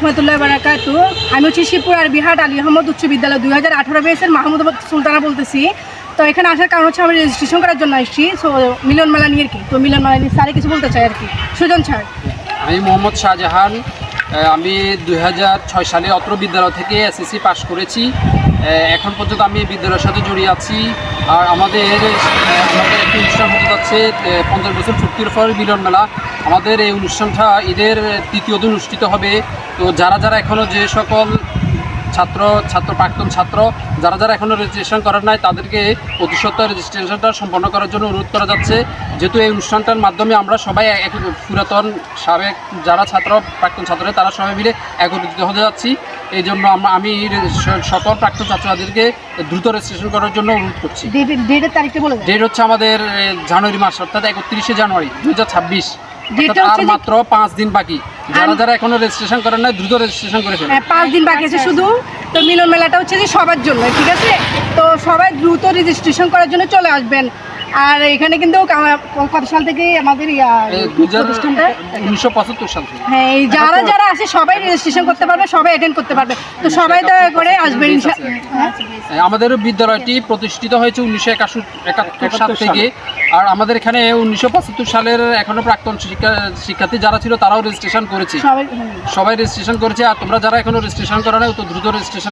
রহমতুল্লাহি ওয়া বারাকাতুহু। আমি হচ্ছে শিবপুর আরবি হাট আলী আহমদ উচ্চ বিদ্যালয় 2018 ব্যাচের মাহমুদ সুলতানা বলতেছি। তো এখানে আসার কারণ হচ্ছে আমি রেজিস্ট্রেশন করার জন্য আসছি। সো মিলন মেলা নিয়ে আর কি, তো মিলন মেলা নিয়ে স্যারে কিছু বলতে চাই আর কি। সুজন স্যার। আমি মোহাম্মদ শাহজাহান। আমি 2006 সালে অত্র বিদ্যালয় থেকে এসএসসি পাশ করেছি। এখন পর্যন্ত আমি বিদ্যালয়ের সাথে জড়িয়ে আছি। আর আমাদের একটি অনুষ্ঠান হতে যাচ্ছে 50 বছর পূর্তির পর মিলন মেলা। আমাদের এই অনুষ্ঠানটা ঈদের তৃতীয় দিন অনুষ্ঠিত হবে। তো যারা এখনও যে সকল প্রাক্তন ছাত্র যারা এখনও রেজিস্ট্রেশন করার নাই তাদেরকে অতি সত্ত্বর রেজিস্ট্রেশনটা সম্পন্ন করার জন্য অনুরোধ করা যাচ্ছে। যেহেতু এই অনুষ্ঠানটার মাধ্যমে আমরা সবাই পুরাতন সাবেক যারা প্রাক্তন ছাত্র তারা সবাই মিলে একত্রিত হতে যাচ্ছি। এই জন্য আমি সকল প্রাক্তন ছাত্রছাত্রীদেরকে দ্রুত রেজিস্ট্রেশন করার জন্য অনুরোধ করছি। ডেটের তারিখটা বলে দেন। ডেট হচ্ছে আমাদের জানুয়ারি মাস, অর্থাৎ 31শে জানুয়ারি 2026। আর মাত্র 5 দিন বাকি। যারা এখনো রেজিস্ট্রেশন করেন না দ্রুত রেজিস্ট্রেশন করে ফেলুন। 5 দিন বাকি আছে শুধু। তো মিলন মেলাটা হচ্ছে যে সবার জন্য, ঠিক আছে? তো সবাই দ্রুত রেজিস্ট্রেশন করার জন্য চলে আসবেন। আর এখানে কিন্তু কত সাল থেকে আমাদের 1975 সাল থেকে। হ্যাঁ, এই যারা আছে সবাই রেজিস্ট্রেশন করতে পারবে, সবাই অ্যাটেন্ড করতে পারবে। তো সবাই দয়া করে আসবেন। আমাদের বিদ্যালয়টি প্রতিষ্ঠিত হয়েছে 1971 সাল থেকে। আর আমাদের এখানে 1975 সালের এখনো প্রাক্তন শিক্ষার্থী যারা ছিল তারাও রেজিস্ট্রেশন করেছে, সবাই রেজিস্ট্রেশন করেছে। আর তোমরা যারা এখনো রেজিস্ট্রেশন করো না তো দ্রুত রেজিস্ট্রেশন